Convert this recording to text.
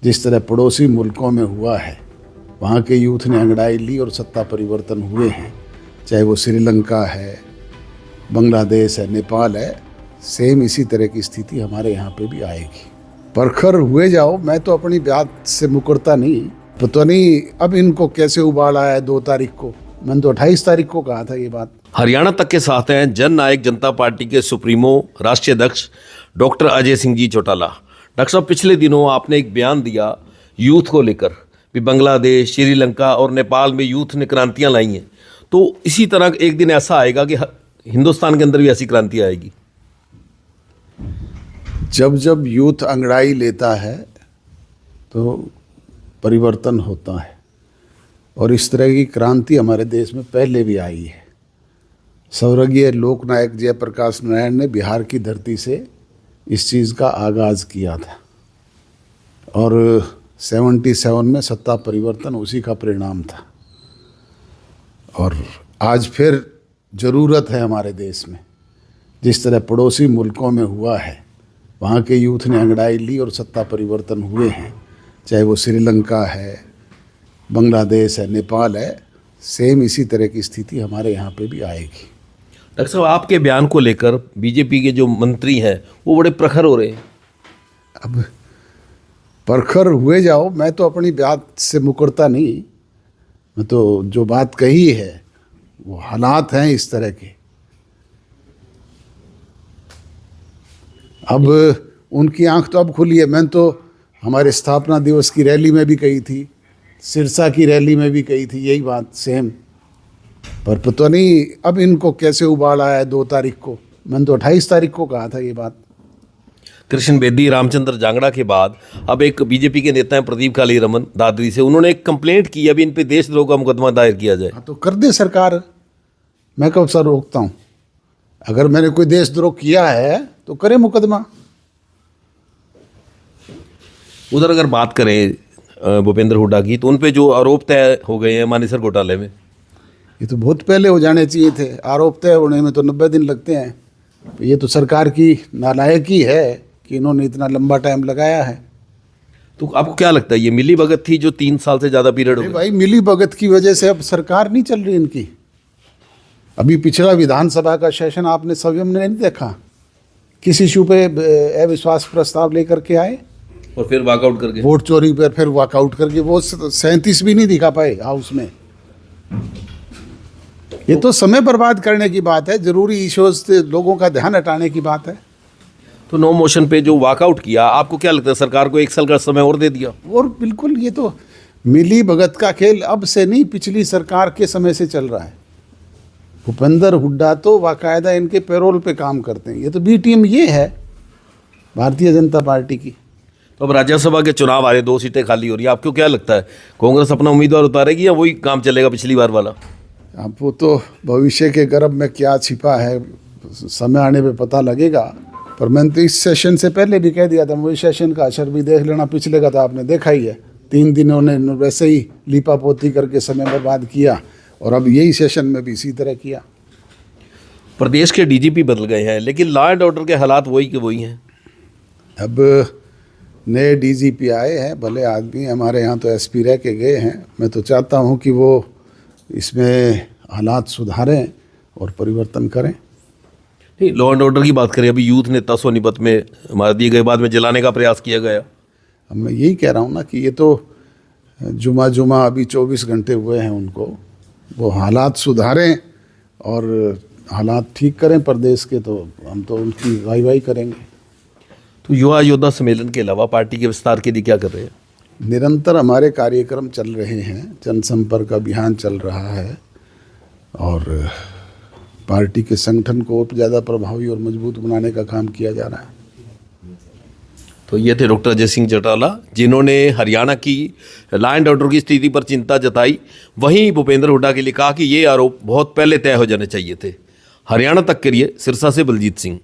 जिस तरह पड़ोसी मुल्कों में हुआ है, वहाँ के यूथ ने अंगड़ाई ली और सत्ता परिवर्तन हुए हैं, चाहे वो श्रीलंका है, बांग्लादेश है, नेपाल है, सेम इसी तरह की स्थिति हमारे यहाँ पे भी आएगी। परखर हुए जाओ, मैं तो अपनी बात से मुकरता नहीं। पता नहीं अब इनको कैसे उबाल आया है 2 तारीख को, मैंने तो 28 तारीख को कहा था ये बात। हरियाणा तक के साथ हैं जन नायक जनता पार्टी के सुप्रीमो राष्ट्रीय अध्यक्ष डॉक्टर अजय सिंह जी चौटाला। डॉक्टर साहब, पिछले दिनों आपने एक बयान दिया यूथ को लेकर भी बांग्लादेश, श्रीलंका और नेपाल में यूथ ने क्रांतियां लाई हैं, तो इसी तरह एक दिन ऐसा आएगा कि हिंदुस्तान के अंदर भी ऐसी क्रांति आएगी। जब जब यूथ अंगड़ाई लेता है तो परिवर्तन होता है, और इस तरह की क्रांति हमारे देश में पहले भी आई है। स्वर्गीय लोकनायक जयप्रकाश नारायण ने बिहार की धरती से इस चीज़ का आगाज़ किया था, और 77 में सत्ता परिवर्तन उसी का परिणाम था। और आज फिर ज़रूरत है हमारे देश में, जिस तरह पड़ोसी मुल्कों में हुआ है, वहाँ के यूथ ने अंगड़ाई ली और सत्ता परिवर्तन हुए हैं, चाहे वो श्रीलंका है, बांग्लादेश है, नेपाल है, सेम इसी तरह की स्थिति हमारे यहाँ पे भी आएगी। डॉक्टर साहब, आपके बयान को लेकर बीजेपी के जो मंत्री हैं वो बड़े प्रखर हो रहे हैं। अब परखर हुए जाओ, मैं तो अपनी बात से मुकरता नहीं। मैं तो जो बात कही है वो हालात हैं इस तरह के। अब उनकी आंख तो अब खुली है। मैंने तो हमारे स्थापना दिवस की रैली में भी कही थी, सिरसा की रैली में भी कही थी यही बात सेम, पर पता नहीं अब इनको कैसे उबाल आया है 2 तारीख को, मैंने तो 28 तारीख को कहा था ये बात। कृष्ण बेदी, रामचंद्र जांगड़ा के बाद अब एक बीजेपी के नेता हैं प्रदीप काली रमन दादरी से, उन्होंने एक कंप्लेंट की अभी इन पे देशद्रोह का मुकदमा दायर किया जाए। हाँ, तो कर दे सरकार, मैं कब सर रोकता हूँ। अगर मैंने कोई देशद्रोह किया है तो करे मुकदमा। उधर अगर बात करें भूपेंद्र हुड्डा की, तो उन पे जो आरोप तय हो गए हैं मानेसर घोटाले में, ये तो बहुत पहले हो जाने चाहिए थे। आरोप तय होने में तो 90 दिन लगते हैं। ये तो सरकार की नालायकी है कि इन्होंने इतना लंबा टाइम लगाया है। तो आपको क्या लगता है ये मिली भगत थी जो 3 साल से ज़्यादा पीरियड हो गया? भाई, मिली भगत की वजह से अब सरकार नहीं चल रही इनकी। अभी पिछला विधानसभा का सेशन आपने संयम ने नहीं देखा, किस इशू पे अविश्वास प्रस्ताव लेकर के आए और फिर वॉकआउट करके, वोट चोरी पर फिर वॉकआउट करके वो 37 भी नहीं दिखा पाए हाउस में। ये तो समय बर्बाद करने की बात है, जरूरी इश्यूज से लोगों का ध्यान हटाने की बात है। तो नो मोशन पे जो वॉकआउट किया, आपको क्या लगता है सरकार को 1 साल का समय और दे दिया? और बिल्कुल, ये तो मिली भगत का खेल अब से नहीं, पिछली सरकार के समय से चल रहा है। भूपेंद्र हुड्डा तो बाकायदा इनके पैरोल पे काम करते हैं। ये तो बी टीम ये है भारतीय जनता पार्टी की। तो अब राज्यसभा के चुनाव आ रहे, 2 सीटें खाली हो रही है, आपको क्या लगता है कांग्रेस अपना उम्मीदवार उतारेगी या वही काम चलेगा पिछली बार वाला? अब वो तो भविष्य के गर्भ में क्या छिपा है, समय आने पे पता लगेगा। पर मैंने तो इस सेशन से पहले भी कह दिया था, वही सेशन का असर भी देख लेना। पिछले का तो आपने देखा ही है, 3 दिनों ने वैसे ही लीपापोती करके समय बर्बाद किया, और अब यही सेशन में भी इसी तरह किया। प्रदेश के डीजीपी बदल गए हैं, लेकिन लॉ एंड ऑर्डर के हालात वही के वही हैं। अब नए डीजीपी आए हैं, भले आदमी, हमारे यहाँ तो एसपी रह के गए हैं। मैं तो चाहता हूँ कि वो इसमें हालात सुधारें और परिवर्तन करें। नहीं, लॉ एंड ऑर्डर की बात करें, अभी यूथ नेता सोनीपत में मार दिए गए, बाद में जलाने का प्रयास किया गया। अब मैं यही कह रहा हूँ ना कि ये तो जुमा अभी 24 घंटे हुए हैं उनको, वो हालात सुधारें और हालात ठीक करें प्रदेश के, तो हम तो उनकी वाई करेंगे। तो युवा योद्धा सम्मेलन के अलावा पार्टी के विस्तार के लिए क्या कर रहे हैं? निरंतर हमारे कार्यक्रम चल रहे हैं, जनसंपर्क अभियान चल रहा है, और पार्टी के संगठन को और ज़्यादा प्रभावी और मजबूत बनाने का काम किया जा रहा है। तो ये थे डॉक्टर अजय सिंह चौटाला, जिन्होंने हरियाणा की लॉ एंड ऑर्डर की स्थिति पर चिंता जताई। वहीं भूपेंद्र हुड्डा के लिए कहा कि ये आरोप बहुत पहले तय हो जाने चाहिए थे। हरियाणा तक के लिए सिरसा से बलजीत सिंह।